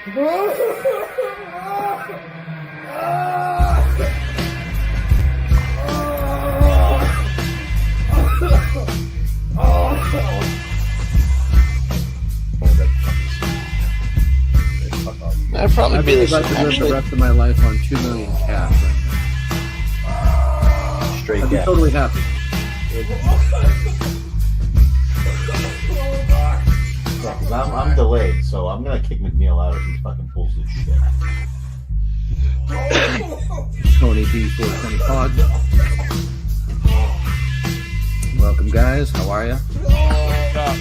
That'd probably be the I'd like to live the rest of my life on 2 million cash right now. Straight I'd be cash. totally happy. Yeah, because I'm delayed, so I'm gonna kick McNeil out if he fucking pulls this shit. Tony B420 Pod. Welcome, guys. How are you? Oh my god.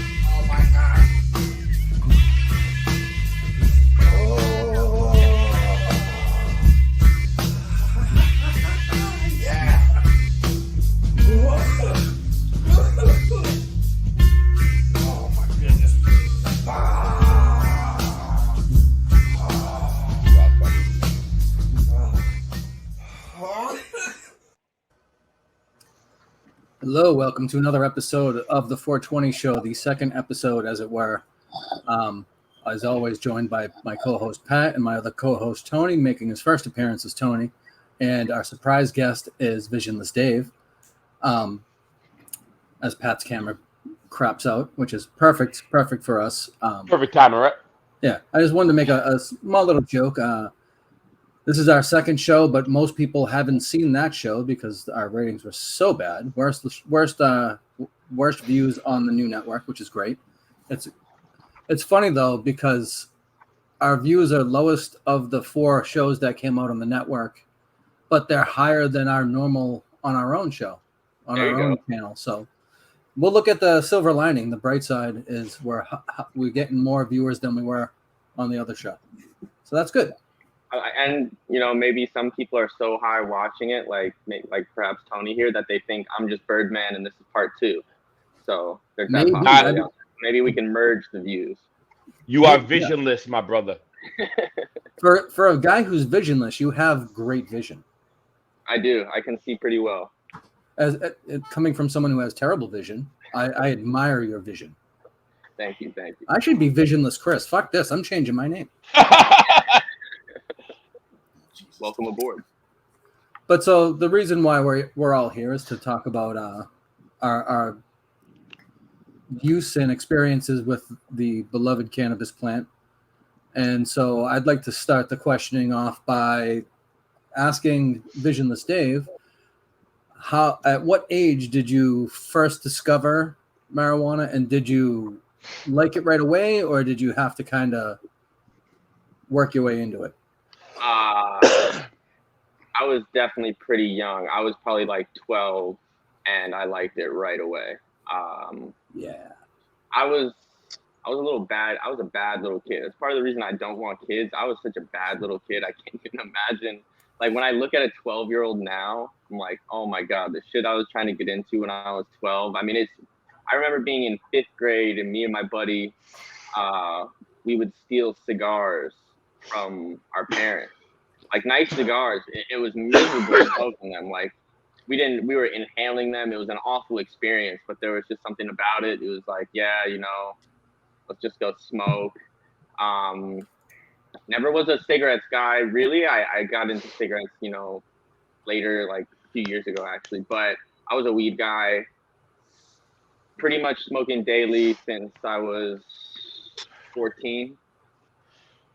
Hello, welcome to another episode of the 420 Show, the second episode, as it were. As always, joined by my co-host Pat and my other co-host Tony, making his first appearance as Tony, and our surprise guest is Visionless Dave. As Pat's camera craps out, which is perfect for us. Perfect time, all right? Yeah, I just wanted to make a small little joke. This is our second show, but most people haven't seen that show because our ratings were so bad. Worst views on the new network, which is great. It's funny though because our views are lowest of the 4 shows that came out on the network, but they're higher than our normal on our own show, on our own channel. So we'll look at the silver lining. The bright side is we're getting more viewers than we were on the other show. So that's good. And you know, maybe some people are so high watching it, like perhaps Tony here, that they think I'm just Birdman and this is part 2. So there's that possibility. Maybe we can merge the views. You are visionless, my brother. For a guy who's visionless, you have great vision. I do. I can see pretty well. As coming from someone who has terrible vision, I admire your vision. Thank you. I should be Visionless Chris. Fuck this. I'm changing my name. Welcome aboard. But so the reason why we're all here is to talk about our use and experiences with the beloved cannabis plant. And so I'd like to start the questioning off by asking Visionless Dave, at what age did you first discover marijuana, and did you like it right away, or did you have to kind of work your way into it? I was definitely pretty young. I was probably like 12, and I liked it right away. Yeah. I was a little bad. I was a bad little kid. That's part of the reason I don't want kids. I was such a bad little kid. I can't even imagine. Like when I look at a 12-year-old now, I'm like, oh my God, the shit I was trying to get into when I was 12. I mean, I remember being in 5th grade, and me and my buddy, we would steal cigars from our parents. Like nice cigars. It was miserable smoking them. Like we were inhaling them. It was an awful experience, but there was just something about it. It was like, yeah, you know, let's just go smoke. Never was a cigarettes guy, really. I got into cigarettes, you know, later, like a few years ago, actually. But I was a weed guy, pretty much smoking daily since I was 14.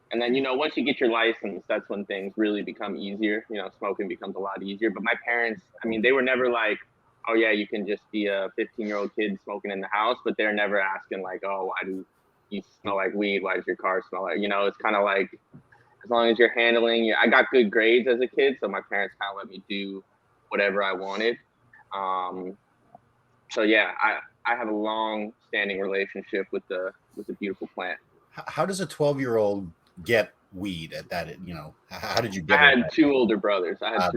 And then, you know, once you get your license, that's when things really become easier. You know, smoking becomes a lot easier. But my parents, I mean, they were never like, oh, yeah, you can just be a 15-year-old kid smoking in the house. But they're never asking like, oh, why do you smell like weed? Why does your car smell like, you know, it's kind of like, as long as you're handling I got good grades as a kid. So my parents kind of let me do whatever I wanted. So, yeah, I have a long standing relationship with the beautiful plant. How does a 12-year-old get weed at that? You know, how did you get it? I had 2 older brothers. So I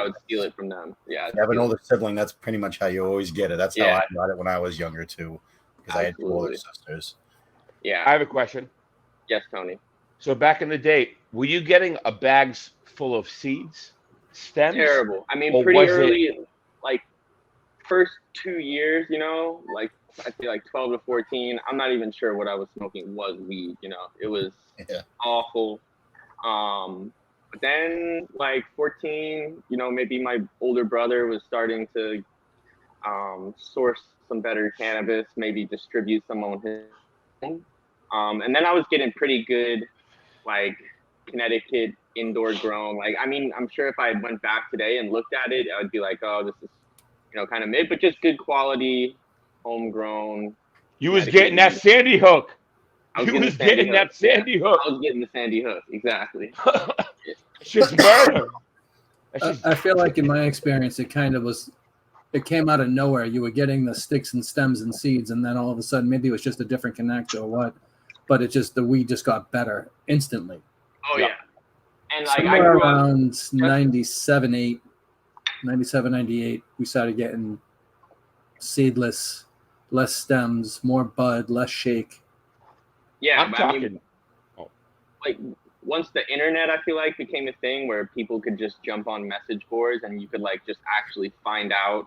would steal it from them. Yeah. You have an older sibling. That's pretty much how you always get it. That's how I got it when I was younger too, because I had 2 older sisters. Yeah. I have a question. Yes, Tony. So back in the day, were you getting a bags full of seeds, stems? Terrible. I mean, pretty early, like first 2 years, you know, like I feel like 12 to 14, I'm not even sure what I was smoking was weed, you know. It was awful. But then like 14, you know, maybe my older brother was starting to source some better cannabis, maybe distribute some on his own. And then I was getting pretty good, like Connecticut indoor grown. Like, I mean, I'm sure if I went back today and looked at it, I would be like, oh, this is, you know, kind of mid, but just good quality, homegrown. You was getting that Sandy Hook. You was getting that Sandy Hook. I was getting the Sandy Hook, exactly. It's just murder. I feel like in my experience, it kind of was, it came out of nowhere. You were getting the sticks and stems and seeds, and then all of a sudden, maybe it was just a different connect or what, but it just, the weed just got better instantly. Oh, yeah. And like somewhere around 97, 98, we started getting seedless, less stems, more bud, less shake. Yeah, I'm talking. Like once the internet, I feel like, became a thing where people could just jump on message boards and you could like just actually find out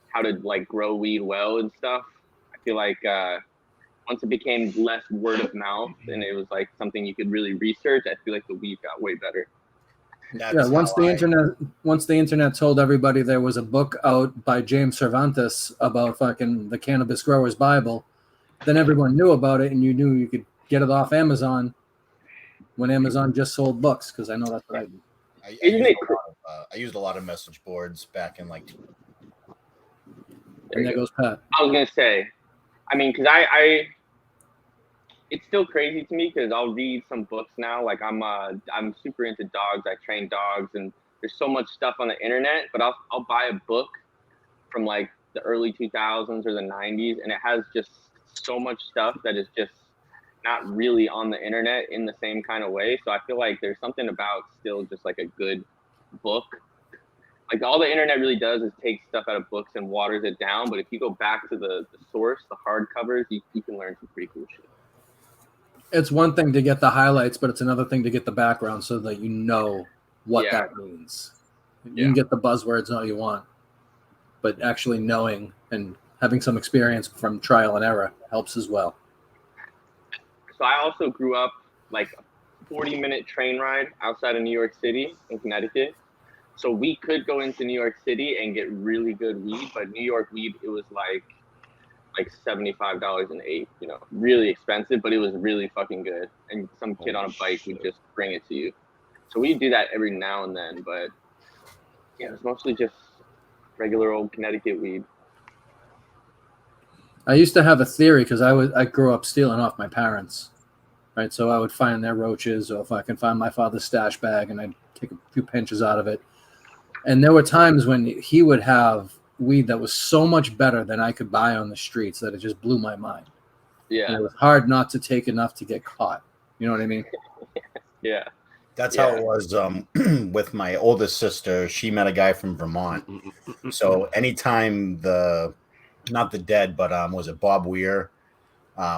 how to like grow weed well and stuff. I feel like once it became less word of mouth and it was like something you could really research, I feel like the weed got way better. Once the internet told everybody there was a book out by James Cervantes about fucking the Cannabis Growers Bible, then everyone knew about it and you knew you could get it off Amazon when Amazon just sold books, because I know that's what I do. I used a lot of message boards back in like. And there goes Pat. I was gonna say, I mean, because I it's still crazy to me because I'll read some books now. Like I'm super into dogs. I train dogs, and there's so much stuff on the internet. But I'll buy a book from like the early 2000s or the 90s, and it has just so much stuff that is just not really on the internet in the same kind of way. So I feel like there's something about still just like a good book. Like all the internet really does is take stuff out of books and waters it down. But if you go back to the source, the hardcovers, you can learn some pretty cool shit. It's one thing to get the highlights, but it's another thing to get the background so that you know what that means. You can get the buzzwords all you want, but actually knowing and having some experience from trial and error helps as well. So I also grew up like a 40-minute train ride outside of New York City in Connecticut. So we could go into New York City and get really good weed, but New York weed, it was like $75 an eighth, you know, really expensive, but it was really fucking good. And some kid on a bike would just bring it to you. So we do that every now and then, but yeah, it's mostly just regular old Connecticut weed. I used to have a theory because I grew up stealing off my parents, right? So I would find their roaches, or if I can find my father's stash bag, and I'd take a few pinches out of it. And there were times when he would have weed that was so much better than I could buy on the streets that it just blew my mind. Yeah. And it was hard not to take enough to get caught. You know what I mean? Yeah. That's how it was with my oldest sister. She met a guy from Vermont. So anytime not the dead, but was it Bob Weir?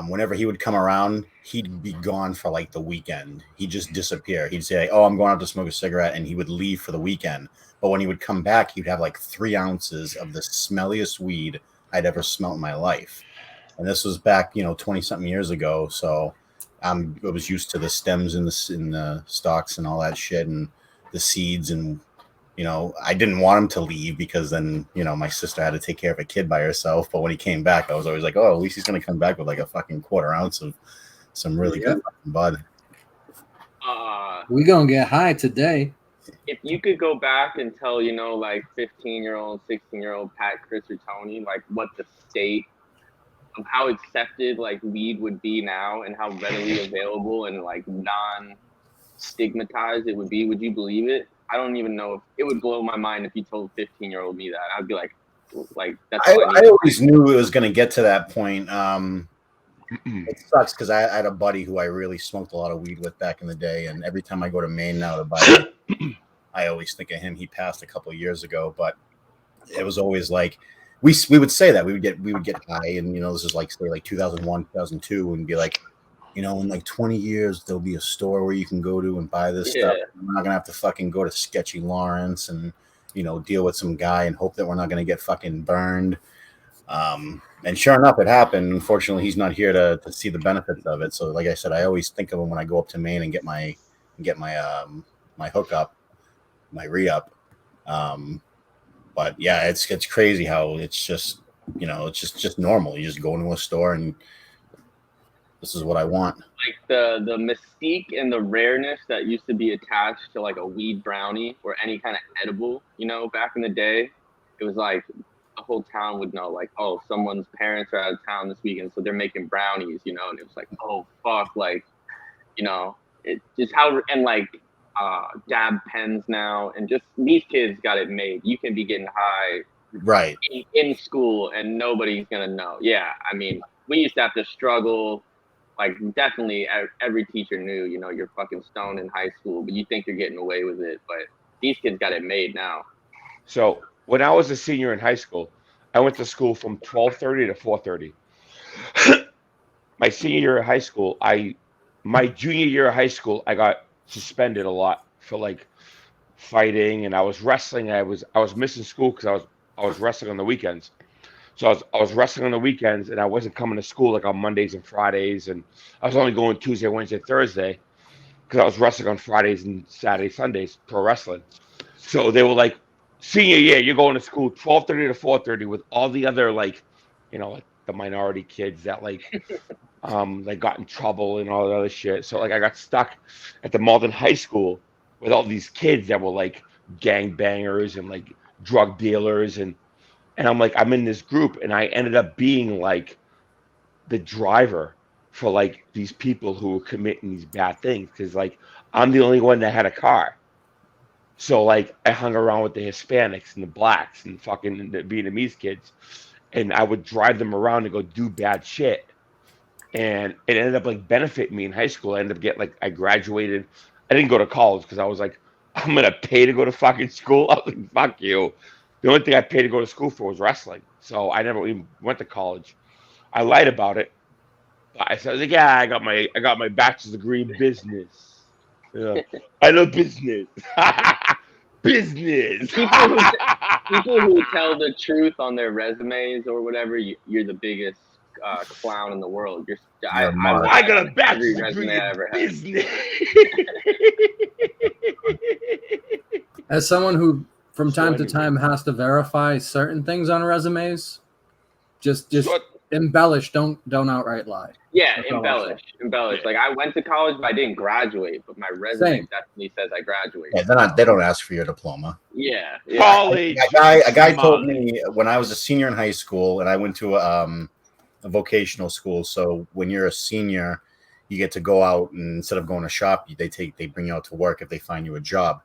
Whenever he would come around, he'd be gone for like the weekend. He'd just disappear. He'd say, "Oh, I'm going out to smoke a cigarette," and he would leave for the weekend. But when he would come back, he'd have like 3 ounces of the smelliest weed I'd ever smelled in my life. And this was back, 20-something years ago. So I was used to the stems in the stalks and all that shit and the seeds. And, I didn't want him to leave because then, my sister had to take care of a kid by herself. But when he came back, I was always like, oh, at least he's going to come back with like a fucking 1/4 ounce of some really good fucking bud. We going to get high today. If you could go back and tell, like 15-year-old, 16-year-old Pat, Chris, or Tony, like what the state of how accepted like weed would be now and how readily available and like non-stigmatized it would be, would you believe it? I don't even know if it would blow my mind if you told 15-year-old me that. I'd be like that's all I always knew it was going to get to that point. It sucks because I had a buddy who I really smoked a lot of weed with back in the day, and every time I go to Maine now to buy it, I always think of him. He passed a couple of years ago, but it was always like we would say that we would get high, and this is like say like 2001, 2002, and be like, in like 20 years there'll be a store where you can go to and buy this stuff. I'm not gonna have to fucking go to sketchy Lawrence and deal with some guy and hope that we're not going to get fucking burned. And sure enough, it happened. Unfortunately, he's not here to see the benefits of it. So, like I said, I always think of him when I go up to Maine and get my hookup, my re-up. But yeah, it's crazy how it's just it's just normal. You just go into a store and this is what I want. Like the mystique and the rareness that used to be attached to like a weed brownie or any kind of edible, back in the day, it was like the whole town would know, like, oh, someone's parents are out of town this weekend, so they're making brownies, and it was like, oh fuck, like, it just how, and like dab pens now, and just these kids got it made. You can be getting high right in school and nobody's gonna know. Yeah, I mean, we used to have to struggle. Like, definitely every teacher knew, you're fucking stoned in high school, but you think you're getting away with it. But these kids got it made now. So when I was a senior in high school, I went to school from 12:30 to 4:30. My senior year of high school, my junior year of high school, I got suspended a lot for like fighting, and I was wrestling. I was missing school because I was wrestling on the weekends. So I was wrestling on the weekends, and I wasn't coming to school like on Mondays and Fridays, and I was only going Tuesday, Wednesday, Thursday because I was wrestling on Fridays and Saturdays, Sundays, pro wrestling. So they were like, senior year, you're going to school 12:30 to 4:30 with all the other like the minority kids that like got in trouble and all that other shit. So like I got stuck at the Malden High School with all these kids that were like gangbangers and like drug dealers, and I'm like, I'm in this group, and I ended up being like the driver for like these people who were committing these bad things, because like I'm the only one that had a car. So like I hung around with the Hispanics and the blacks and fucking the Vietnamese kids, and I would drive them around to go do bad shit. And it ended up like benefiting me in high school. I ended up I graduated. I didn't go to college because I was like, I'm gonna pay to go to fucking school. I was like, fuck you. The only thing I paid to go to school for was wrestling. So I never even went to college. I lied about it. But I said, yeah, I got my bachelor's degree in business. Yeah. I love business. Business. People who tell the truth on their resumes or whatever, you're the biggest clown in the world. I got a bachelor's degree in business. As someone who from time to time has to verify certain things on resumes, just embellish, don't outright lie. Yeah, embellish. Like, I went to college, but I didn't graduate, but my resume definitely says I graduated. Yeah, they don't ask for your diploma. Yeah. College. A guy told me when I was a senior in high school, and I went to a vocational school. So when you're a senior, you get to go out, and instead of going to shop, they bring you out to work if they find you a job.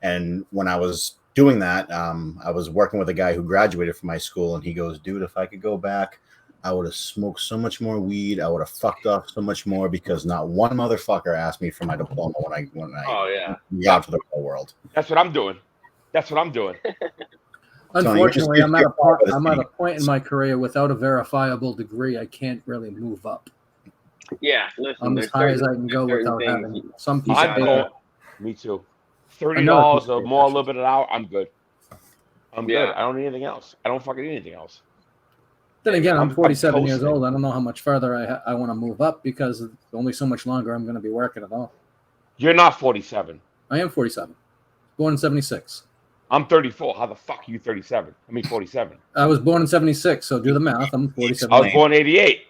And when I was doing that, I was working with a guy who graduated from my school, and he goes, dude, if I could go back, I would have smoked so much more weed. I would have fucked off so much more, because not one motherfucker asked me for my diploma when I got to the real world. That's what I'm doing. Unfortunately, I'm at a point in my career without a verifiable degree. I can't really move up. Yeah, listen, I'm as high as I can go without having some piece of paper. Me too. $30 or more, a little bit an hour. I'm good. Good. I don't need anything else. I don't fucking need anything else. Then again, I'm 47 years old. I don't know how much further I want to move up, because only so much longer I'm going to be working at all. You're not 47. I am 47. Born in 76. I'm 34. How the fuck are you 37? I mean 47. I was born in 76, so do the math. I'm 47. I was born 88.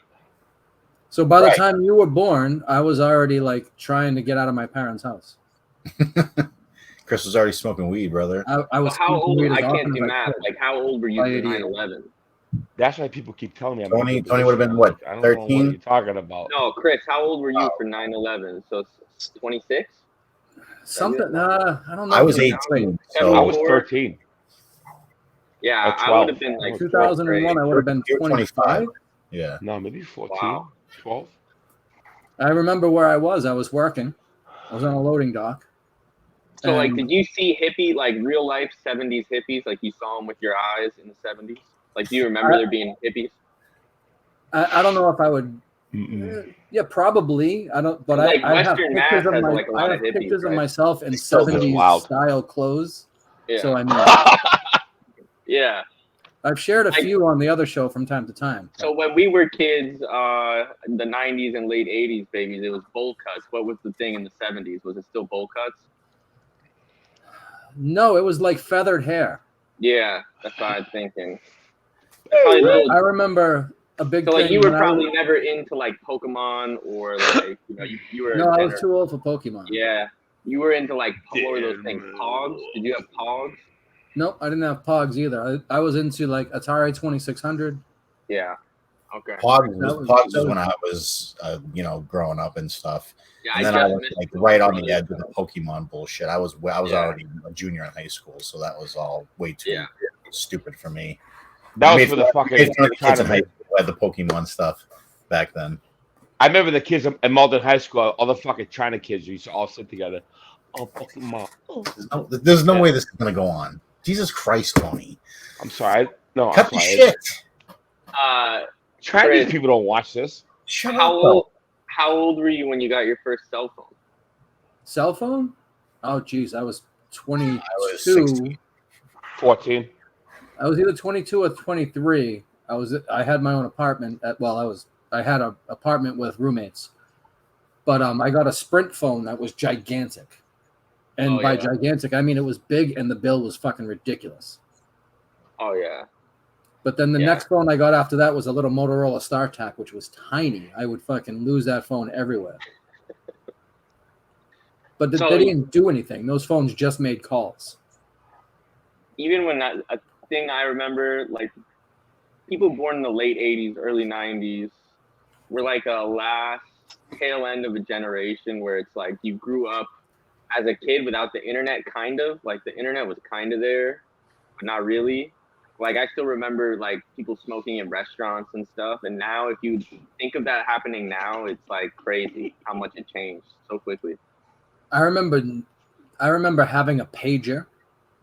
So by the time you were born, I was already like trying to get out of my parents' house. Chris was already smoking weed, brother. I was. How old? I can't do math. Like, how old were you in 9/11? That's why people keep telling me. Tony would have been what? 13? I don't know what you're talking about. No, Chris, how old were you for 9/11? So 26. Something. I don't know. I was 18. So I was 13. Yeah, I would have been like 2001. I would have been 25. Yeah. No, maybe 14, 12. I remember where I was. I was working. I was on a loading dock. So, like, did you see like real life 70s hippies? Like, you saw them with your eyes in the 70s? Like, do you remember there being hippies? I don't know if I would. Yeah, probably. I don't. But like, I have pictures of pictures of myself in 70s style clothes. Yeah. So I mean, Yeah. I've shared a few on the other show from time to time. So when we were kids, in the 90s and late 80s, babies, it was bowl cuts. What was the thing in the 70s? Was it still bowl cuts? No, it was like feathered hair. Yeah, that's what I'm thinking. Probably little, I remember a big so like thing. you were when probably never into like Pokemon or like you were. No, I was too old for Pokemon. Yeah, you were into like what were those things? Pogs? Did you have Pogs? Nope, I didn't have Pogs either. I was into like Atari 2600. Yeah. Okay. Pogs was when I was, growing up and stuff. Yeah, And then I was like right on the edge of the Pokemon bullshit. I was already a junior in high school, so that was all way too stupid for me. That was for the fucking kids in high school who had the Pokemon stuff back then. I remember the kids in Malden High School, all the fucking China kids used to all sit together. Oh, Pokemon. Oh. There's no way this is gonna go on. Jesus Christ, Tony. I'm sorry. Cut the shit. Chinese people don't watch this. Shut up. How old were you when you got your first cell phone? Cell phone? Oh, geez, I was 22. I was 16. 14. I was either 22 or 23. I had my own apartment I had an apartment with roommates. But I got a Sprint phone that was gigantic. And by gigantic, I mean it was big and the bill was fucking ridiculous. Oh yeah. But then the next phone I got after that was a little Motorola StarTAC, which was tiny. I would fucking lose that phone everywhere. But they didn't do anything. Those phones just made calls. Even when a thing I remember, like people born in the late 80s, early 90s were like a last tail end of a generation where it's like you grew up as a kid without the internet, kind of. Like the internet was kind of there, but not really. Like I still remember like people smoking in restaurants and stuff. And now if you think of that happening now, it's like crazy how much it changed so quickly. I remember having a pager.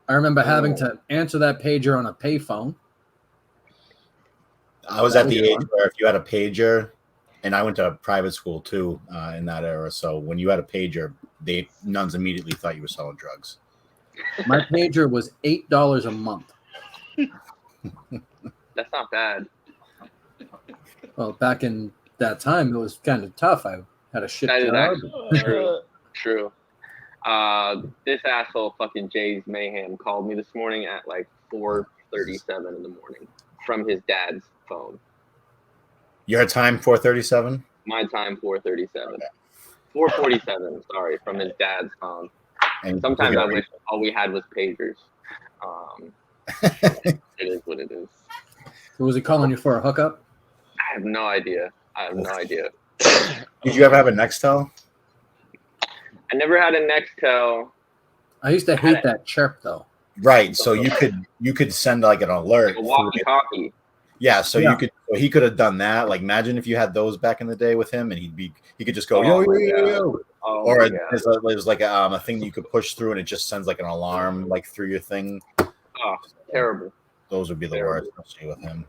I remember having to answer that pager on a payphone. I was at the age where if you had a pager, and I went to a private school too in that era. So when you had a pager, nuns immediately thought you were selling drugs. My pager was $8 a month. That's not bad. Well, back in that time, it was kind of tough. I had a shit job. True. This asshole fucking Jay's Mayhem called me this morning at like 4:37 in the morning from his dad's phone. Your time 4:37? My time 4:37. 4:47. Sorry, from his dad's phone. And sometimes I wish all we had was pagers. It is what it is. So was he calling you for a hookup? I have no idea. Did you ever have a Nextel? I never had a Nextel. I used to hate that chirp though. Right. So you could send like an alert. Like a walkie-talkie. Yeah. So he could have done that. Like imagine if you had those back in the day with him, and he could just go yo. Or there's like a thing that you could push through, and it just sends like an alarm like through your thing. Oh, terrible. Those would be the worst, especially with him.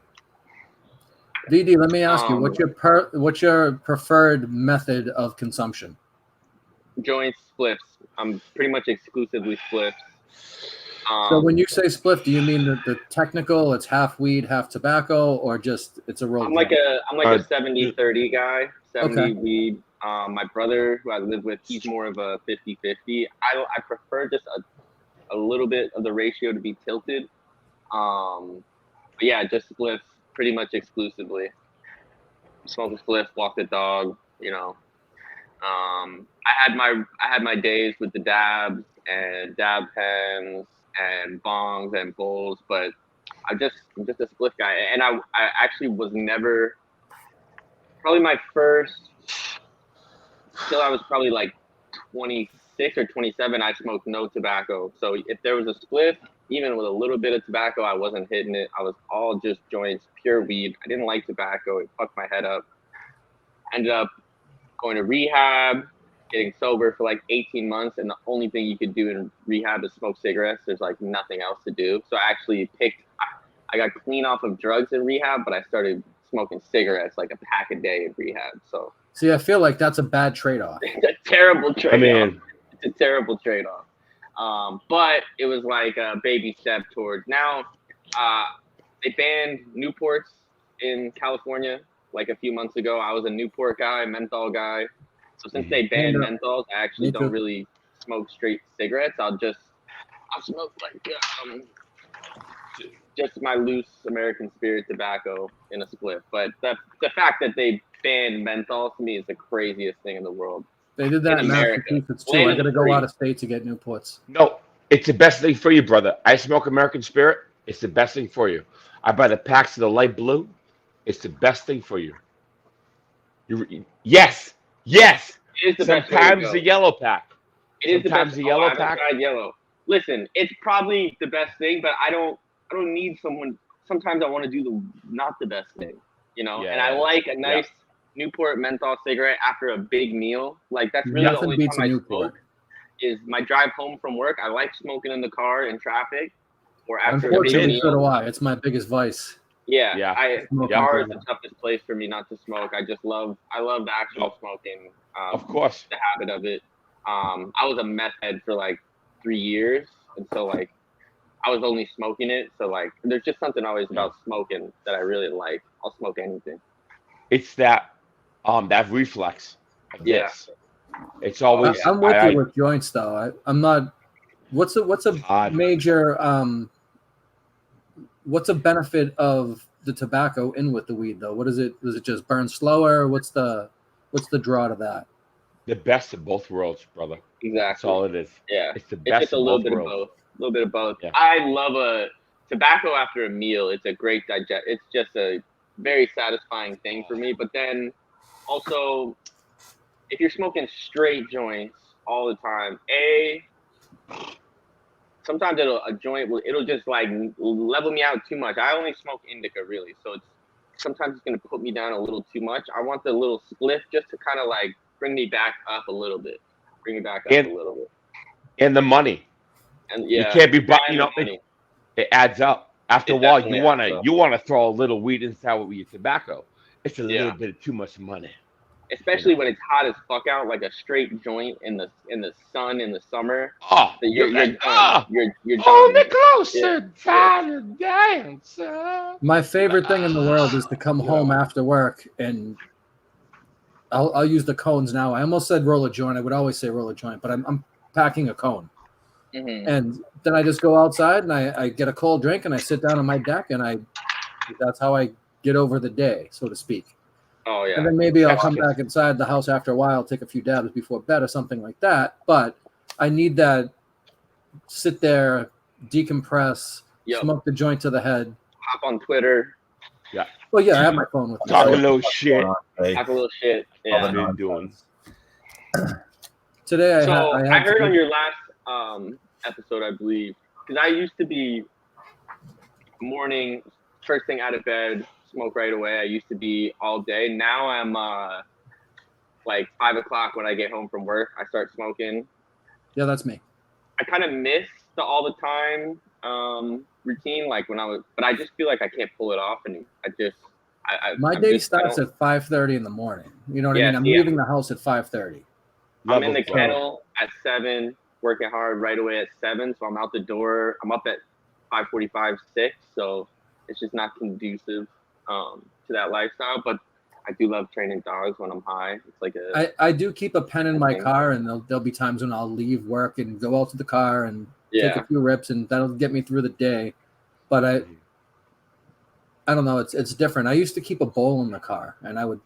DD, let me ask you, what's your preferred method of consumption? Joints, spliffs. I'm pretty much exclusively spliffs. So when you say spliff, do you mean the technical? It's half weed, half tobacco, or just it's a roll? I'm like a 70-30 guy. 70 weed. My brother, who I live with, he's more of a 50-50. I prefer just a little bit of the ratio to be tilted. But yeah, just spliff pretty much exclusively. Smoke a spliff, walk the dog, I had my days with the dabs and dab pens and bongs and bowls, but I'm just a spliff guy. And I actually was never, probably my first, till I was probably like 26 or 27, I smoked no tobacco. So if there was a spliff, even with a little bit of tobacco, I wasn't hitting it. I was all just joints, pure weed. I didn't like tobacco. It fucked my head up. Ended up going to rehab, getting sober for like 18 months. And the only thing you could do in rehab is smoke cigarettes. There's like nothing else to do. So I actually I got clean off of drugs in rehab, but I started smoking cigarettes like a pack a day in rehab. So see, I feel like that's a bad trade-off. It's a terrible trade-off. It's a terrible trade-off. But it was like a baby step towards now. They banned Newports in California like a few months ago. I was a Newport guy, menthol guy. So since they banned menthols, I actually don't really smoke straight cigarettes. I'll smoke like just my loose American Spirit tobacco in a split. But the fact that they banned menthol to me is the craziest thing in the world. They did that in Massachusetts too. I got to go out of state to get Newports. No, it's the best thing for you, brother. I smoke American Spirit. It's the best thing for you. I buy the packs of the light blue. It's the best thing for you. Yes. It is the best Sometimes the yellow pack. It is Sometimes the yellow pack. Tried yellow. Listen, it's probably the best thing, but I don't need someone. Sometimes I want to do not the best thing, you know. Yeah, and I like a nice Newport menthol cigarette after a big meal. Like that's really Nothing the only beats time a I Newport. smoke is my drive home from work. I like smoking in the car in traffic or after a big Unfortunately, meal. so do I. It's my biggest vice. Yeah. Car is Yeah. the toughest place for me not to smoke. I love the actual smoking. Of course. The habit of it. I was a meth head for like 3 years, and so like I was only smoking it. So like, there's just something always about smoking that I really like. I'll smoke anything. It's that reflex. Of this. It's always. I'm with you with joints though. I'm not. What's a major what's a benefit of the tobacco in with the weed though? What is it? Does it just burn slower? What's the draw to that? The best of both worlds, brother. Exactly. That's all it is. Yeah. It's the best just a of little both bit worlds. of both. A little bit of both. Yeah. I love a tobacco after a meal. It's a great digest. It's just a very satisfying thing for me. But then also, if you're smoking straight joints all the time, sometimes it'll just like level me out too much. I only smoke indica really, so sometimes it's gonna put me down a little too much. I want the little spliff just to kind of like bring me back up a little bit. And the money. And you can't be, it adds up. After a while, you wanna throw a little weed inside with your tobacco. It's a little bit too much money. Especially when it's hot as fuck out, like a straight joint in the sun in the summer. Oh, you're done. You're done. Oh, the closer time to dance. My favorite thing in the world is to come home after work and I'll use the cones now. I almost said roll a joint. I would always say roll a joint, but I'm packing a cone. Mm-hmm. And then I just go outside and I get a cold drink and I sit down on my deck and that's how I get over the day, so to speak. Oh yeah. And then maybe I'll come back inside the house after a while, take a few dabs before bed or something like that. But I need that sit there, decompress, smoke the joint to the head. Hop on Twitter. Yeah. Well, yeah, I have my phone with me. Talk a little shit. Talk a little shit. Yeah. What are you doing? Today I heard on your last episode, I believe, because I used to be morning, first thing out of bed, smoke right away. I used to be all day. Now I'm like 5 o'clock when I get home from work, I start smoking. Yeah, that's me. I kind of miss the all the time routine, like when but I just feel like I can't pull it off, and my day starts at 5:30 in the morning. You know what I mean? I'm leaving the house at 5:30. I'm in the kennel at 7, working hard right away at 7. So I'm out the door. I'm up at 5:45, 6. So it's just not conducive to that lifestyle. But I do love training dogs when I'm high. It's like I do keep a pen in my car, and there'll be times when I'll leave work and go out to the car and take a few rips, and that'll get me through the day. But I don't know. It's different. I used to keep a bowl in the car, and I would,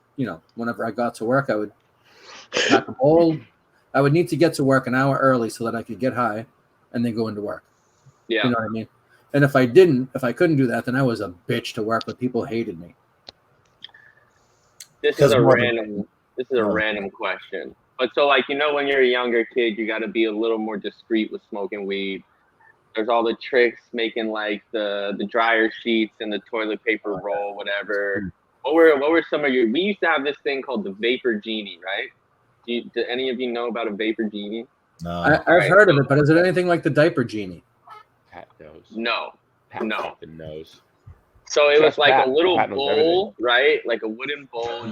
whenever I got to work, I would pack a bowl. I would need to get to work an hour early so that I could get high and then go into work. Yeah. You know what I mean? And if I couldn't do that, then I was a bitch to work with. People hated me. This is a random question. But so like, when you're a younger kid, you got to be a little more discreet with smoking weed. There's all the tricks, making like the dryer sheets and the toilet paper roll, whatever. What were some of we used to have this thing called the vapor genie, right? Do any of you know about a vapor genie? No. I've heard of it, but is it anything like the diaper genie? Pat knows. No. Pat knows. So it was like a little Pat knows bowl, right? Like a wooden bowl.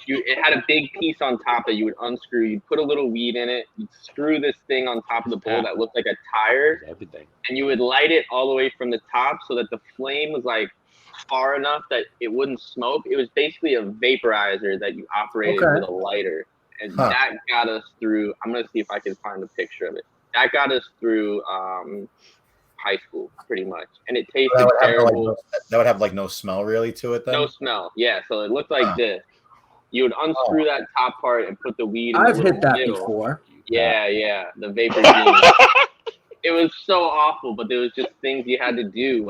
It had a big piece on top that you would unscrew. You'd put a little weed in it. You'd screw this thing on top of the bowl that looked like a tire, everything. and you would light it all the way from the top so that the flame was like far enough that it wouldn't smoke. It was basically a vaporizer that you operated with a lighter, and that got us through. I'm gonna see if I can find a picture of it. That got us through high school, pretty much, and it tasted terrible. That would have like no smell really to it then. No smell, yeah. So it looked like this. You would unscrew that top part and put the weed in I've the hit that middle. before. Yeah, the vapor gene. It was so awful, but there was just things you had to do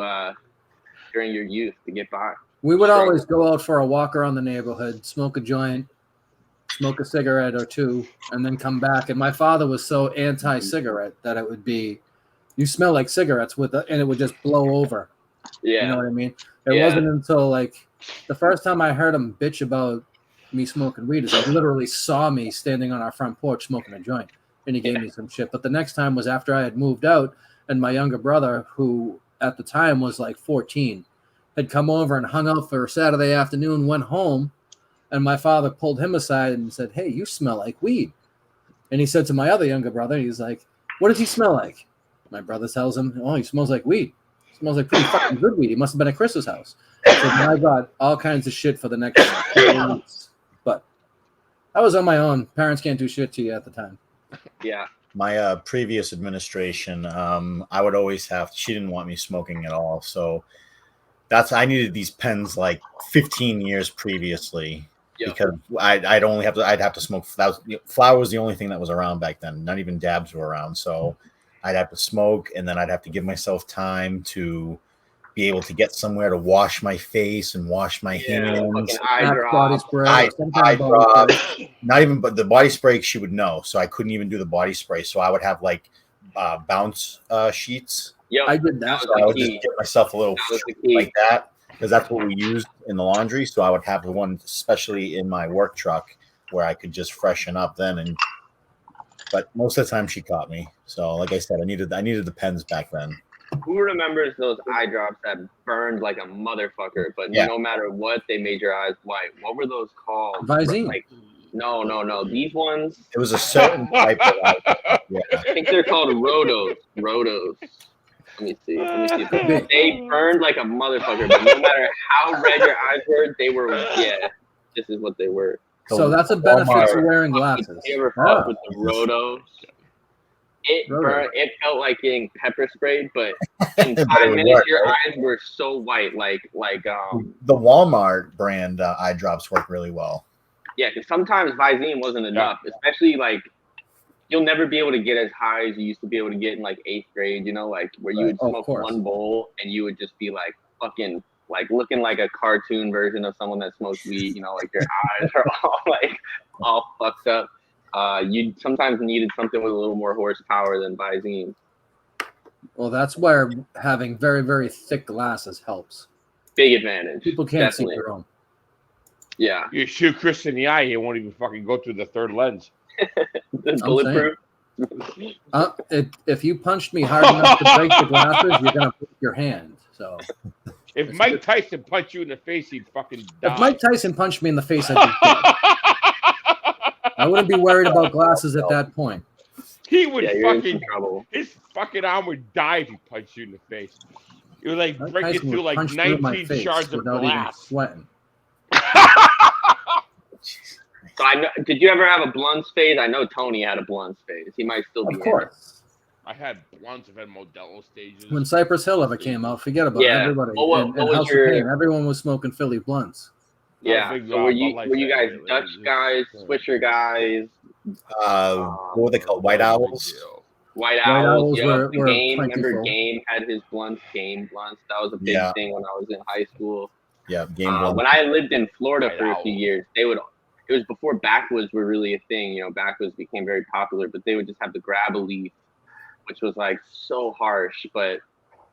during your youth to get by. We would always go out for a walk around the neighborhood, smoke a joint, smoke a cigarette or two, and then come back. And my father was so anti-cigarette that it would be, you smell like cigarettes and it would just blow over. Yeah. You know what I mean? It wasn't until like the first time I heard him bitch about me smoking weed is he literally saw me standing on our front porch smoking a joint, and he gave me some shit. But the next time was after I had moved out, and my younger brother, who at the time was like 14, had come over and hung out for a Saturday afternoon, went home, and my father pulled him aside and said, "Hey, you smell like weed." And he said to my other younger brother, he's like, "What does he smell like?" My brother tells him, "Oh, he smells like weed. He smells like pretty fucking good weed. He must have been at Chris's house." So then I got all kinds of shit for the next 4 months. But I was on my own. Parents can't do shit to you at the time. Yeah. My previous administration, I would always she didn't want me smoking at all. So I needed these pens like 15 years previously because I'd have to smoke. Flower was the only thing that was around back then. Not even dabs were around. So I'd have to smoke, and then I'd have to give myself time to be able to get somewhere to wash my face and wash my hands. Body spray. Eye drop. Not even, but the body spray she would know, so I couldn't even do the body spray. So I would have like bounce sheets. Yeah, I did that. So I would just get myself a little like that because that's what we used in the laundry. So I would have the one, especially in my work truck, where I could just freshen up then. But most of the time she caught me. So like I said, I needed the pens back then. Who remembers those eye drops that burned like a motherfucker, but no matter what, they made your eyes white? What were those called? Visine. Like, no. These ones. It was a certain type of eye. Yeah. I think they're called Rotos. Let me see. They burned like a motherfucker, but no matter how red your eyes were, they were. Yeah, this is what they were. So that's a benefit to wearing glasses. You ever fuck with the Rotos? It burned. It felt like getting pepper sprayed, but in 5 minutes, your eyes were so white, like the Walmart brand eye drops work really well. Yeah, because sometimes Visine wasn't enough, especially like you'll never be able to get as high as you used to be able to get in like 8th grade. You know, like where you would smoke one bowl and you would just be like fucking like looking like a cartoon version of someone that smokes weed. You know, like your eyes are all fucked up. You sometimes needed something with a little more horsepower than Visine. Well, that's where having very, very thick glasses helps. Big advantage. People can't see their own. Yeah. You shoot Chris in the eye, he won't even fucking go through the third lens. Bulletproof. If you punched me hard enough to break the glasses, you're gonna break your hand. So. If Mike Tyson punched you in the face, he'd fucking die. If Mike Tyson punched me in the face, I'd be dead. I wouldn't be worried about glasses at that point. He would his fucking arm would die if he punched you in the face. It would like break it through like 19 shards of glass. Sweating. So did you ever have a blunts phase? I know Tony had a blunts phase. He might still be. Of course. I had blunts. I've had Modelo stages. When Cypress Hill ever came out, forget about everybody. And House of Pain, everyone was smoking Philly blunts. Yeah. So were you guys Dutch guys, Swisher guys? What were they called? White Owls? White Owls. Were Game had his blunts. Game blunts. That was a big thing when I was in high school. Yeah, Game blunts. When I lived in Florida for a few years, it was before backwoods were really a thing. You know, backwoods became very popular, but they would just have the grab a leaf, which was like so harsh. But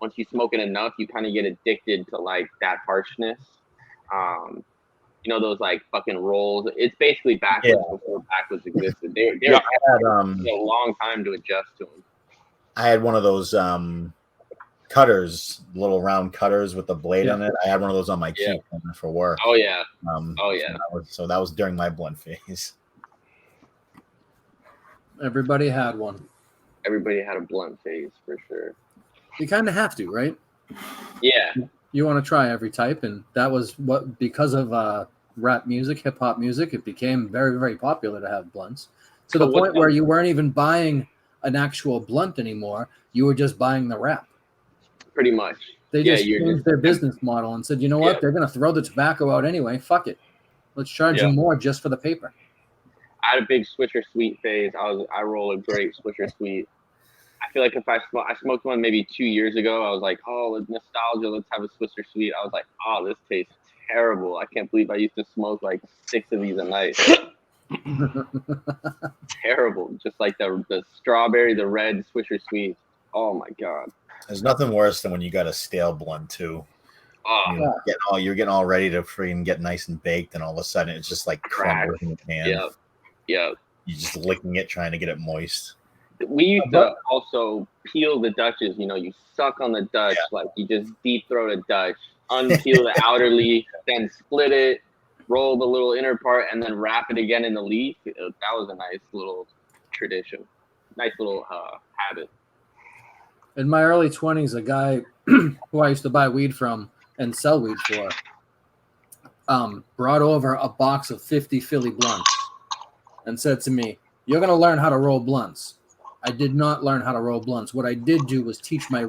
once you smoke it enough, you kind of get addicted to like that harshness. You know, those like fucking rolls. It's basically backwoods before backwoods existed. They had a long time to adjust to them. I had one of those cutters, little round cutters with the blade Yeah. in it. I had one of those on my Yeah. key for work. Oh yeah. Oh yeah. So that was during my blunt phase. Everybody had one. Everybody had a blunt phase for sure. You kind of have to, right? Yeah. You want to try every type, and that was what, because of rap music, hip hop music, it became very, very popular to have blunts, to the point where you weren't even buying an actual blunt anymore. You were just buying the wrap. Pretty much. They just changed their business model and said, you know what? They're going to throw the tobacco out anyway. Fuck it. Let's charge you more just for the paper. I had a big Swisher Sweet phase. I roll a great Swisher Sweet. I feel like if I smoked one maybe 2 years ago, I was like, oh, nostalgia, let's have a Swisher Sweet. I was like, oh, this tastes terrible. I can't believe I used to smoke like 6 of these a night. Terrible. Just like the strawberry, the red Swisher Sweet. Oh my God. There's nothing worse than when you got a stale blunt too. Oh, You're getting all ready to freaking get nice and baked, and all of a sudden it's just like crumbling in the pan. Yeah. Yeah. You're just licking it, trying to get it moist. We used to also peel the Dutches. You know, you suck on the Dutch, like you just deep throat a Dutch, unpeel the outer leaf, then split it, roll the little inner part, and then wrap it again in the leaf. That was a nice little tradition, nice little habit. In my early 20s, a guy who I used to buy weed from and sell weed for brought over a box of 50 Philly blunts and said to me, "You're going to learn how to roll blunts." I did not learn how to roll blunts. What I did do was teach my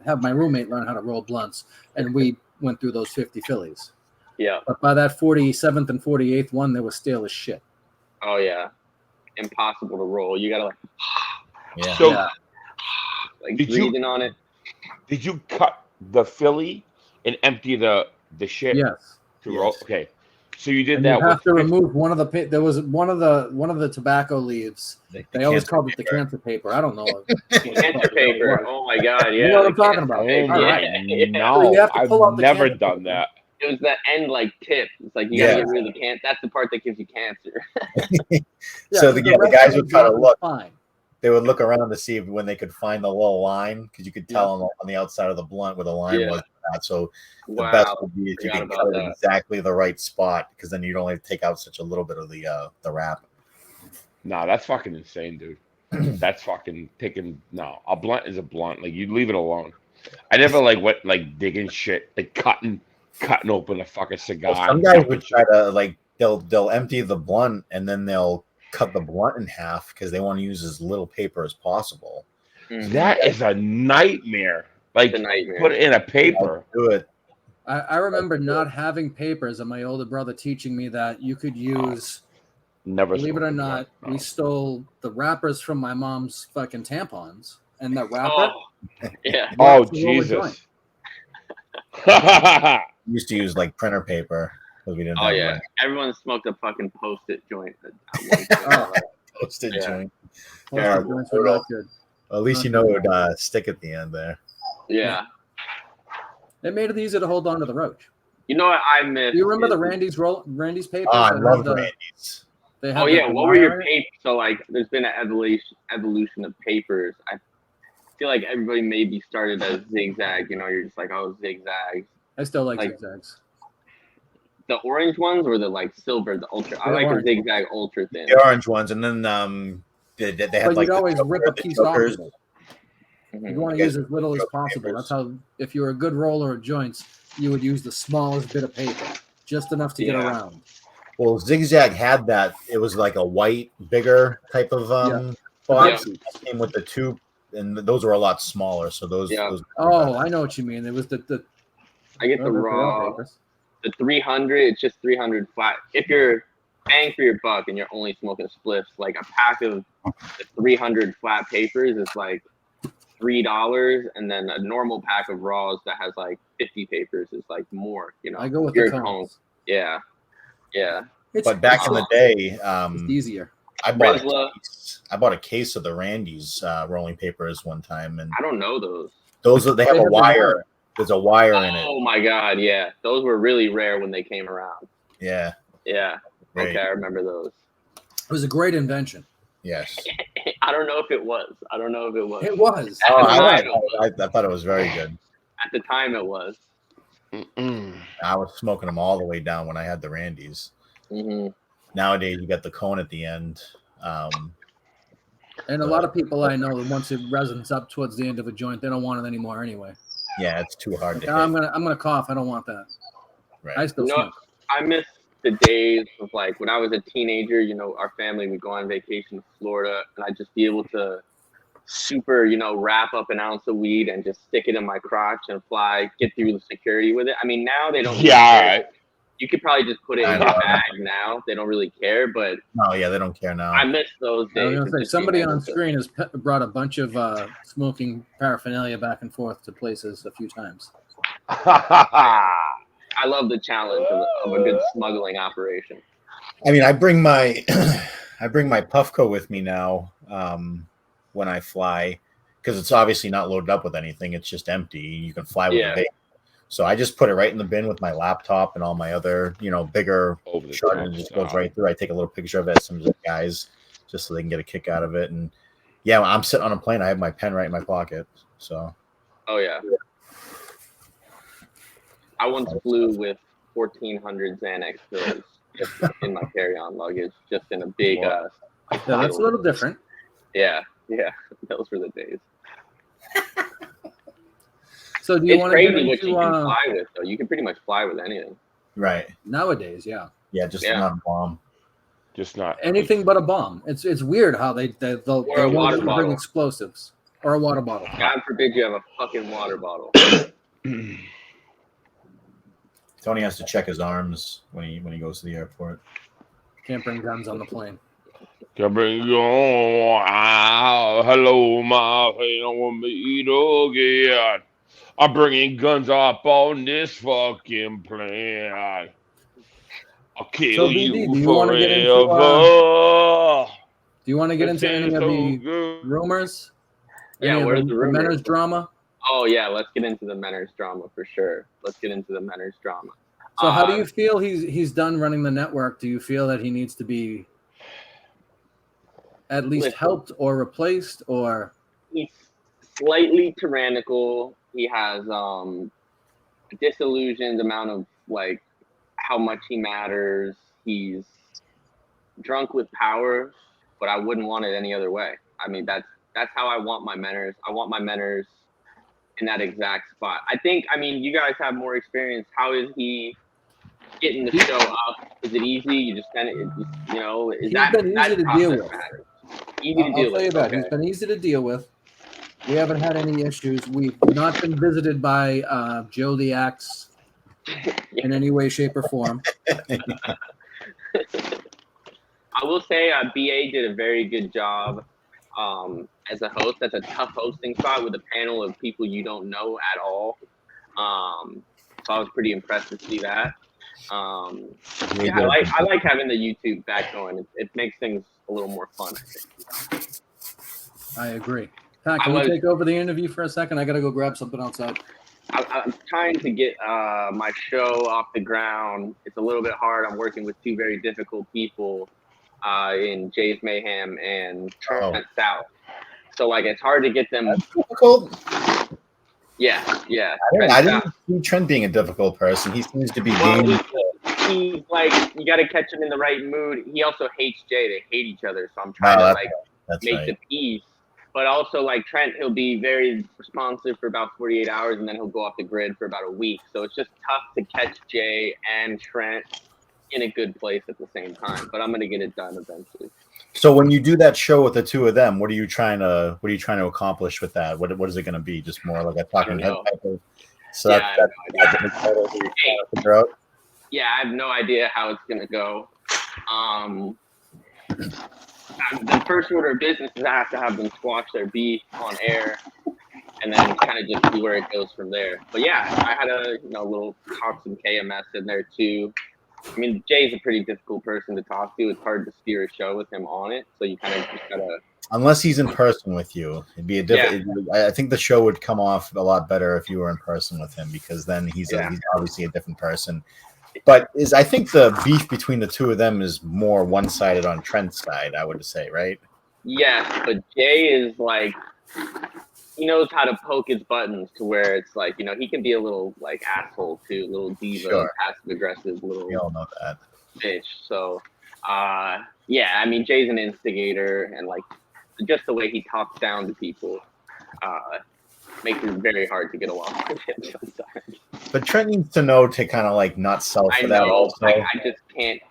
have my roommate learn how to roll blunts, and we went through those 50 Phillies. Yeah. But by that 47th and 48th one, they were stale as shit. Oh yeah, impossible to roll. You gotta like breathing on it. Did you cut the Philly and empty the shit? Yes. To roll. Okay. So you did and that. You have to remove one of the. There was one of the tobacco leaves. They always called it the cancer paper. I don't know. Cancer paper. Oh my God! Yeah. You know what I'm talking about? Oh my no! So you have to pull out I've the never cancer done paper. that. It was the end like tip. It's like you gotta get rid of the cancer. That's the part that gives you cancer. So the guys would try to look. Fine. They would look around to see when they could find the little line, because you could tell on the outside of the blunt where the line was. So the best would be if you could cut it exactly the right spot, because then you'd only take out such a little bit of the wrap. No, that's fucking insane, dude. That's fucking taking. No, a blunt is a blunt. Like, you leave it alone. I never went digging shit, like cutting open a fucking cigar. Well, some guys would try to they'll empty the blunt and then they'll cut the blunt in half because they want to use as little paper as possible. That is a nightmare. Like, put it in a paper. Do it. I remember not having papers, and my older brother teaching me that you could use. Never. Believe it or not, we stole the wrappers from my mom's fucking tampons, and the wrapper. Yeah. Oh Jesus. We used to use printer paper because we didn't. Oh yeah, everyone smoked a fucking Post-it joint. Post-it joint. Yeah, joints were not good. Well, at least you know it would stick at the end there. Yeah. It made it easier to hold on to the roach. You know what I miss? Do you remember the Randy's papers? Oh, I love the Randy's. Oh yeah, what were your papers? So there's been an evolution of papers. I feel like everybody maybe started as zigzag. You know, you're just like, oh, zigzags. I still like zigzags. The orange ones or the silver, the ultra. I like the zigzag ultra thin. The orange ones, and then they had you'd always rip a piece off of it. Mm-hmm. You want to use as little as possible. That's how, if you're a good roller of joints, you would use the smallest bit of paper, just enough to get around. Well, Zigzag had that. It was like a white, bigger type of box. It came with the tube, and those were a lot smaller. So those. Oh, I know what you mean. It was the. I get the raw. The 300. It's just 300 flat. If you're paying for your buck and you're only smoking spliffs, like a pack of the 300 flat papers is like $3, and then a normal pack of raws that has 50 papers is more. You know, I go with the cones. Yeah. But back in the day, it's easier. I bought a case of the Randy's rolling papers one time, and I don't know those. They have a wire. There's a wire in it. Oh my God, yeah, those were really rare when they came around. Yeah. Right. Okay, I remember those. It was a great invention. Yes. I don't know if it was. It was. Oh, At I thought it was very good. the time, it was. I was smoking them all the way down when I had the Randy's. Hmm. Nowadays, you got the cone at the end. And a lot of people I know that once it resins up towards the end of a joint, they don't want it anymore anyway. Yeah, it's too hard Like, to I'm hit. gonna cough. I don't want that. Right. I still No, smoke. I miss the days of like when I was a teenager. Our family would go on vacation to Florida, and I'd just be able to super, wrap up an ounce of weed and just stick it in my crotch and fly, get through the security with it. I mean, now they don't really care. You could probably just put it in your bag now. They don't really care, but Oh yeah, they don't care now. I miss those I was days. gonna of say just somebody being able on to- screen has brought a bunch of smoking paraphernalia back and forth to places a few times. I love the challenge of a good smuggling operation. I mean, I bring my Puffco with me now when I fly because it's obviously not loaded up with anything. It's just empty. You can fly with Yeah. it. So I just put it right in the bin with my laptop and all my other, bigger Over the shot, top and it just goes stuff. right through. I take a little picture of it, some of the guys, just so they can get a kick out of it. And yeah, when I'm sitting on a plane, I have my pen right in my pocket. So Oh yeah. I once flew with 1,400 Xanax pills just in my carry-on luggage, just in a big. Yeah, that's a little different. Yeah, those were the days. So do you It's want to get crazy what you into can fly with, though. You can pretty much fly with anything. right, nowadays? Yeah, just Yeah. not a bomb. Just not anything but a bomb. It's weird how they'll Or a water bring bottle. explosives or a water bottle. God forbid you have a fucking water bottle. Tony has to check his arms when he goes to the airport. Can't bring guns on the plane. Can bring you on. Hello, my friend. Want me to get? I'm bringing guns up on this fucking plane. I'll kill So, BD, you do you wanna get into, forever. Do you want to get It's into any of so the good. rumors? Yeah, Any of where's the rumors? Menner's drama? Oh yeah, let's get into the Menner's drama for sure. So how do you feel he's done running the network? Do you feel that he needs to be at least Listen. helped or replaced, or He's slightly tyrannical. He has a disillusioned amount of like how much he matters. He's drunk with power, but I wouldn't want it any other way. I mean, that's how I want my Menners. I want my Menners in that exact spot. I mean, you guys have more experience. How is he getting the show up? Is it easy? You just kind of, is He's that been easy to process deal with. matters? Easy to I'll deal tell you with. that Okay. he's been easy to deal with. We haven't had any issues. We've not been visited by Joe the Axe in any way, shape, or form. I will say BA did a very good job as a host. That's a tough hosting spot with a panel of people you don't know at all. So I was pretty impressed to see that. Yeah, I like having the YouTube back going. It makes things a little more fun, I think. I agree. Pat, can we take over the interview for a second? I got to go grab something outside. I'm trying to get my show off the ground. It's a little bit hard. I'm working with two very difficult people in Jay's Mayhem and Trent South. So, like, it's hard to get them. That's difficult. Yeah. I didn't see Trent being a difficult person. He seems to be game. He's like, you got to catch him in the right mood. He also hates Jay. They hate each other. So I'm trying to make the peace. But also, like Trent, he'll be very responsive for about 48 hours, and then he'll go off the grid for about a week. So it's just tough to catch Jay and Trent in a good place at the same time. But I'm gonna get it done eventually. So when you do that show with the two of them, what are you trying to accomplish with that? What is it going to be? Just more like a talking head type of. So yeah, yeah, I have no idea how it's gonna go. The first order of business is I have to have them squash their beef on air, and then kind of just see where it goes from there. But yeah, I had a little talk some KMS in there too. I mean, Jay's a pretty difficult person to talk to. It's hard to steer a show with him on it, so you kind of just gotta. Unless he's in person with you, it'd be a different. Yeah. I think the show would come off a lot better if you were in person with him, because then he's obviously a different person. But I think the beef between the two of them is more one-sided on Trent's side, I would say, right? Yes, but Jay is like, he knows how to poke his buttons to where it's like, he can be a little like asshole too, little diva, Sure. passive aggressive, We little all know that. bitch. So, yeah, I mean, Jay's an instigator, and like just the way he talks down to people, makes it very hard to get along with him sometimes. But Trent needs to know to kind of like not sell I for that know. also. I just can't.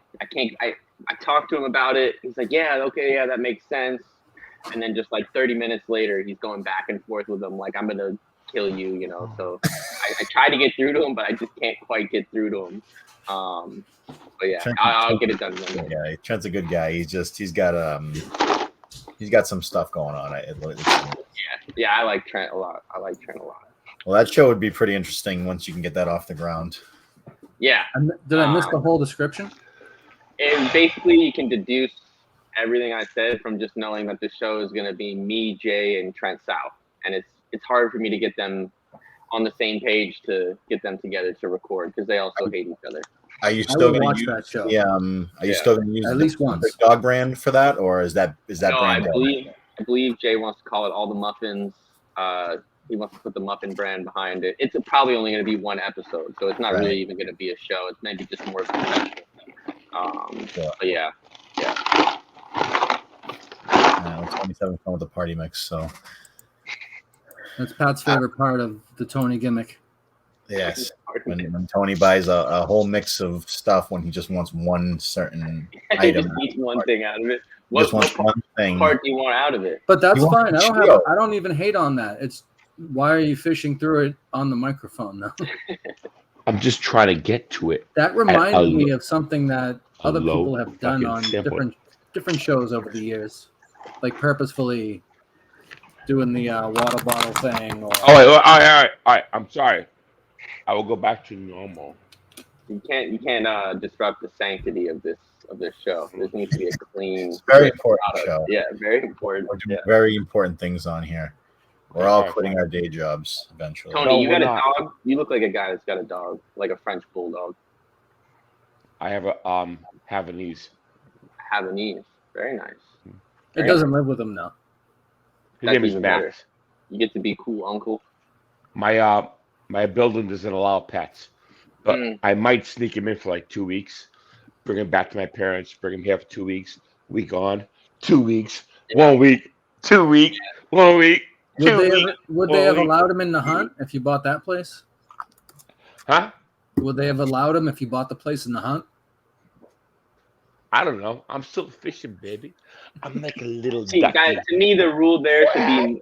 I talked to him about it. He's like, yeah, okay, yeah, that makes sense. And then just like 30 minutes later, he's going back and forth with him, like, I'm gonna kill you, So I tried to get through to him, but I just can't quite get through to him. But yeah, I'll get it done one day. Yeah, Trent's a good guy. He's got some stuff going on. Yeah, I like Trent a lot. Well, that show would be pretty interesting once you can get that off the ground. Yeah. Did I miss the whole description? And basically, you can deduce everything I said from just knowing that the show is going to be me, Jay, and Trent South, and it's hard for me to get them on the same page to get them together to record because they also hate each other. Are you still going watch to use that show? Are you still going to use at least once the dog brand for that, or is that No, brand? I believe Jay wants to call it All the Muffins. He wants to put the muffin brand behind it. It's probably only going to be one episode, so it's not really even going to be a show. It's maybe just more of a special. But yeah. 27 come with the party mix, so that's Pat's favorite part of the Tony gimmick. yes. When Tony buys a whole mix of stuff when he just wants one certain item. Just needs one thing out of it. Just wants one thing. What part do you want out of it? But that's You fine. want I don't even hate on that. It's why are you fishing through it on the microphone now? I'm just trying to get to it. That reminded me of something that other low people have done on standpoint. different shows over the years, like purposefully doing the water bottle thing. Or All right. I'm sorry. I will go back to normal. You can't disrupt the sanctity of this show. This needs to be a clean. It's a very important product. show. Yeah, very important. We're doing very important things on here. We're all quitting our day jobs eventually. Tony, No, you we're got not. a dog? You look like a guy that's got a dog, like a French bulldog. I have a Havanese. Havanese. Very nice. it doesn't live with him now. His name is even better. Max. You get to be cool uncle. My building doesn't allow pets, but I might sneak him in for like 2 weeks, bring him back to my parents, bring him here for 2 weeks, week on, 2 weeks, 1 week, 2 weeks, 1 week. Would they have allowed him in the hunt if you bought that place? Huh? Would they have allowed him if you bought the place in the hunt? I don't know. I'm still fishing, baby. I'm like a little See, ducky. guys, to me, the rule there should be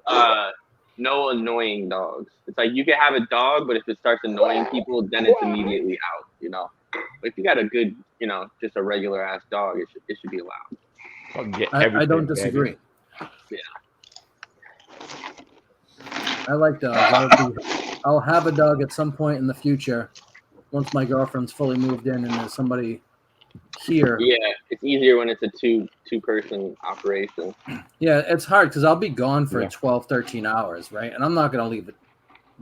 no annoying dogs. It's like you can have a dog, but if it starts annoying people, then it's immediately out. But if you got a good, just a regular ass dog, it should be allowed. I don't disagree. Yeah. I like dogs. I'll have a dog at some point in the future, once my girlfriend's fully moved in and there's somebody here. Yeah, it's easier when it's a two-person operation. Yeah, it's hard because I'll be gone for 12, 13 hours, right? And I'm not going to leave it.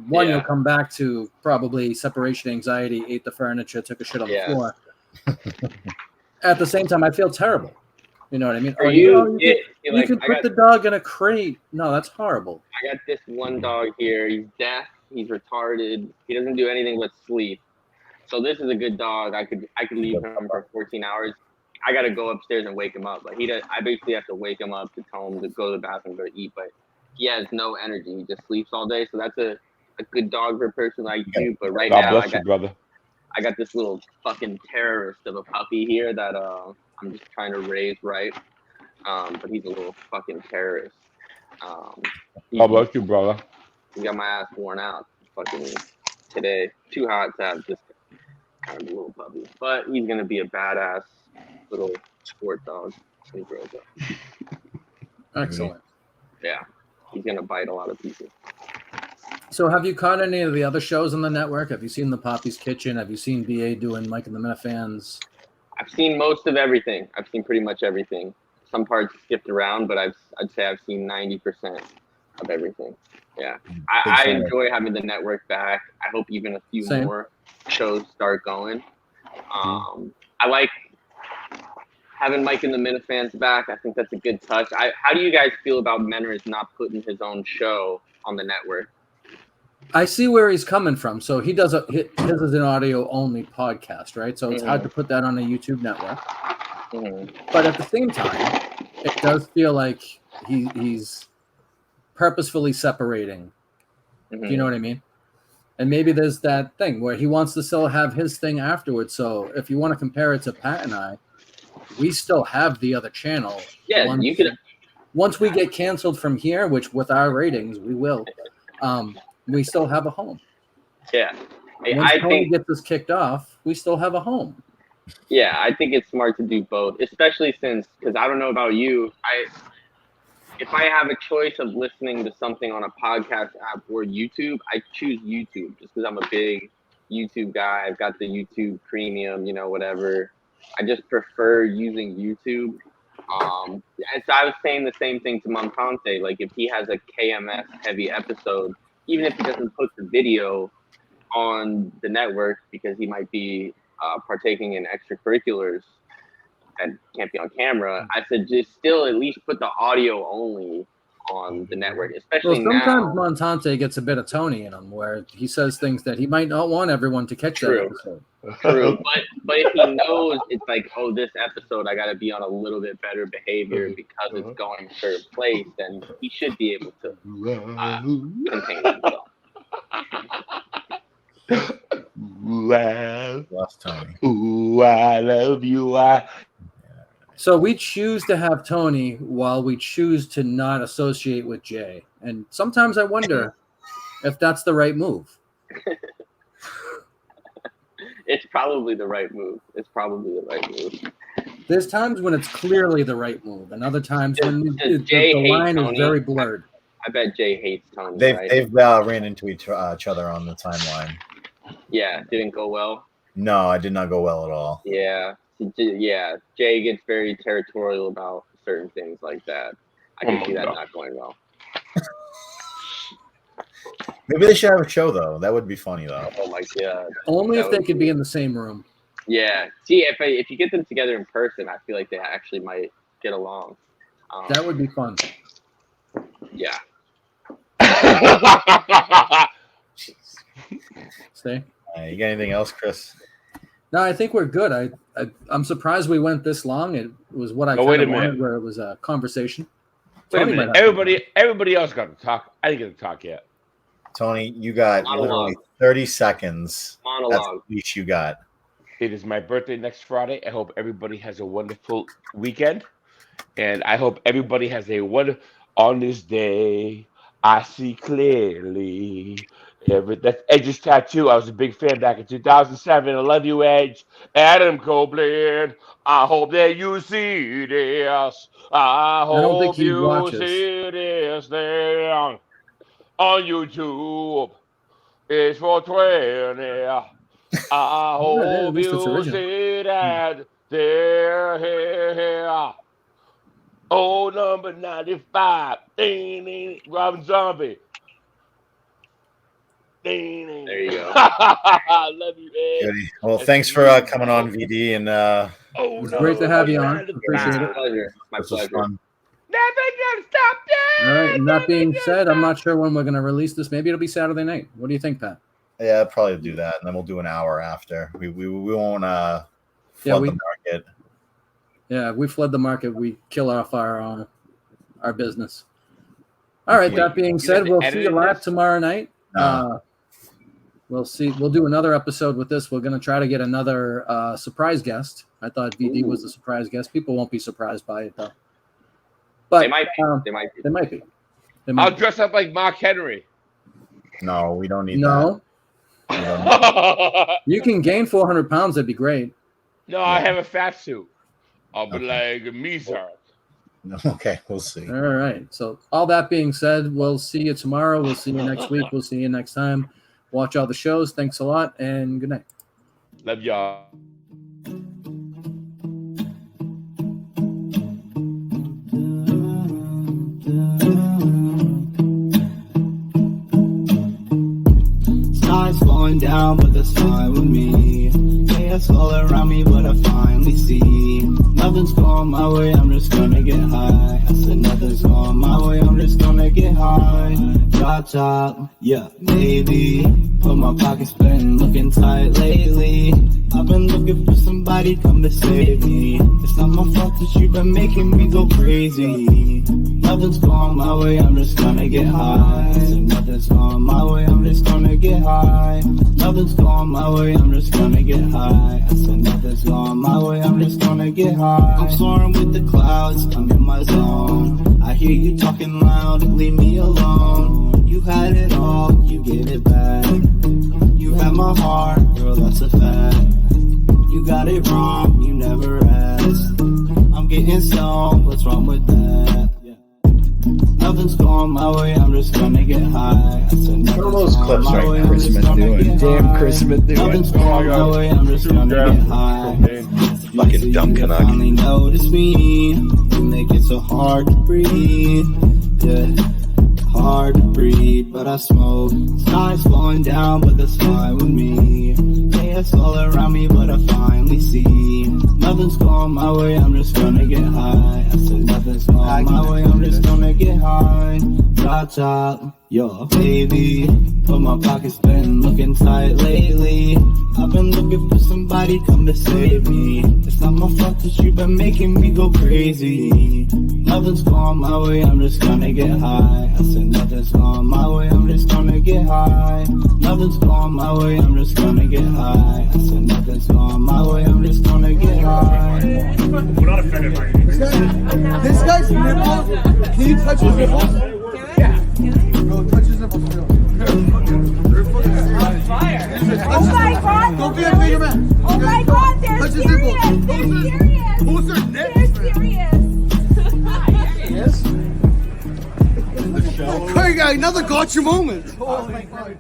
One, you'll come back to probably separation anxiety, ate the furniture, took a shit on the floor. At the same time, I feel terrible. You know what I mean? You can put the dog in a crate. No, that's horrible. I got this one dog here. He's deaf. He's retarded. He doesn't do anything but sleep. So this is a good dog. I could leave him for 14 hours. I got to go upstairs and wake him up. But I basically have to wake him up to tell him to go to the bathroom, go to eat. But he has no energy. He just sleeps all day. So that's a good dog for a person like you. But right now, I got this little fucking terrorist of a puppy here that I'm just trying to raise right. But he's a little fucking terrorist. How about you, brother? He got my ass worn out fucking today. Too hot to have this kind of little puppy. But he's going to be a badass little sport dog when he grows up. Excellent. Yeah. He's going to bite a lot of people. So have you caught any of the other shows on the network? Have you seen The Poppy's Kitchen? Have you seen BA doing Mike and the Minifans? I've seen most of everything. I've seen pretty much everything. Some parts skipped around, but I'd say I've seen 90% of everything. Yeah. I enjoy having the network back. I hope even a few more shows start going. I having Mike and the Minifans back, I think that's a good touch. How do you guys feel about Menners not putting his own show on the network? I see where he's coming from. So he does his is an audio only podcast, right? So it's hard to put that on a YouTube network. But at the same time, it does feel like he's purposefully separating. Do you know what I mean? And maybe there's that thing where he wants to still have his thing afterwards. So if you want to compare it to Pat and I, we still have the other channel. Yeah, you could. Once we get canceled from here, which with our ratings we will, we still have a home. Yeah, Once Tony gets us kicked off, we still have a home. Yeah, I think it's smart to do both, especially since, because I don't know about you, if I have a choice of listening to something on a podcast app or YouTube, I choose YouTube just because I'm a big YouTube guy. I've got the YouTube Premium, whatever. I just prefer using YouTube. And so I was saying the same thing to Montante. Like, if he has a KMS heavy episode, even if he doesn't put the video on the network because he might be partaking in extracurriculars that can't be on camera, I said just still at least put the audio only on the network, especially sometimes now. Montante gets a bit of Tony in him where he says things that he might not want everyone to catch that episode. True, but if he knows it's like, oh, this episode I got to be on a little bit better behavior because it's going a certain place, then he should be able to contain himself. Lost Tony. Ooh, I love you. So we choose to have Tony while we choose to not associate with Jay. And sometimes I wonder if that's the right move. It's probably the right move. There's times when it's clearly the right move, and other times when the line is very blurred. I bet Jay hates Tony. They've ran into each other on the timeline. Yeah, didn't go well. No, it did not go well at all. Yeah. Jay gets very territorial about certain things like that. I can see that not going well. Maybe they should have a show though. That would be funny though. Oh my god! Only if they could be in the same room. Yeah. See, if you get them together in person, I feel like they actually might get along. That would be fun. Yeah. Stay. You got anything else, Chris? No, I think we're good. I'm surprised we went this long. It was what I wanted, where it was a conversation. Wait a minute. Everybody else got to talk. I didn't get to talk yet. Tony, you got literally 30 seconds. Monologue. That's the least you got. It is my birthday next Friday. I hope everybody has a wonderful weekend. And I hope everybody has a wonderful... On this day, I see clearly... That's Edge's tattoo. I was a big fan back in 2007. I love you, Edge. Adam Copeland. I hope that you see this. I hope you see this there on YouTube. It's for 20. I hope you see that there. Here. Oh, number 95. Ding, ding, Robin Zombie. There you go. I love you, Ed. Goody. Well, thanks for coming on, VD, and it was great to have you on. Appreciate it. My pleasure. Fun. Nothing gonna stop this. All right. And that being said, I'm not sure when we're going to release this. Maybe it'll be Saturday night. What do you think, Pat? Yeah, I'll probably do that, and then we'll do an hour after. We won't flood the market. Yeah, we flood the market. We kill off our business. All right. That being said, we'll see you live tomorrow night. We'll see. We'll do another episode with this. We're going to try to get another surprise guest. I thought VD was a surprise guest. People won't be surprised by it, though. But they might be. They might be. I'll dress up like Mark Henry. No, we don't need that. No. You can gain 400 pounds. That'd be great. No, I have a fat suit. I'll be like me, sir. Okay, we'll see. All right. So all that being said, we'll see you tomorrow. We'll see you next week. We'll see you next time. Watch all the shows. Thanks a lot, and good night. Love y'all. Stars falling down, but that's fine with me. Chaos all around me, but I finally see. Love Nothing's going my way, I'm just gonna get high. I said nothing's going my way, I'm just gonna get high. Drop top, yeah, baby. But my pocket's been looking tight lately. I've been looking for somebody come to save me. It's not my fault that you've been making me go crazy. Nothing's going my way, I'm just gonna get high. I said nothing's going my way, I'm just gonna get high. Nothing's going my way, I'm just gonna get high. I said nothing's going my way, I'm just gonna get high. I'm soaring with the clouds, I'm in my zone. I hear you talking loud, leave me alone. You had it all, you gave it back. You had my heart, girl, that's a fact. You got it wrong, you never asked. I'm getting stoned, what's wrong with that? Nothing's going my way, I'm just gonna get high. I said nothing's What are those going clips my right way, now? I'm just gonna get Damn high. Chris Smith doing Nothing's it. going my way, I'm just gonna get high. Fucking dumb Canuck. Finally notice me. You make it so hard to breathe. Yeah, hard to breathe, but I smoke. Sky's falling down, but that's fine with me. Chaos all around me, but I finally see. Nothing's going my way, I'm just gonna get high. I said nothing's going my way, I'm just gonna get high. Drop top, yo, baby. But my pocket's been looking tight lately. I've been looking for somebody come to save me. It's not my fault that you've been making me go crazy. Nothing's going my way, I'm just gonna get high. I said nothing's going my way, I'm just gonna get high. Nothing's going my way, I'm just gonna get high. I said nothing's going my way, I'm just gonna get high. We're not offended by anything. This guy's nipples. Can you touch his nipples? Go touch his nipples. Oh my God! Go be a bigger man. Oh my God! They're Touch his serious. nipples. They're serious. Who's their They're serious? Hey, guy, another gotcha moment. Oh my God.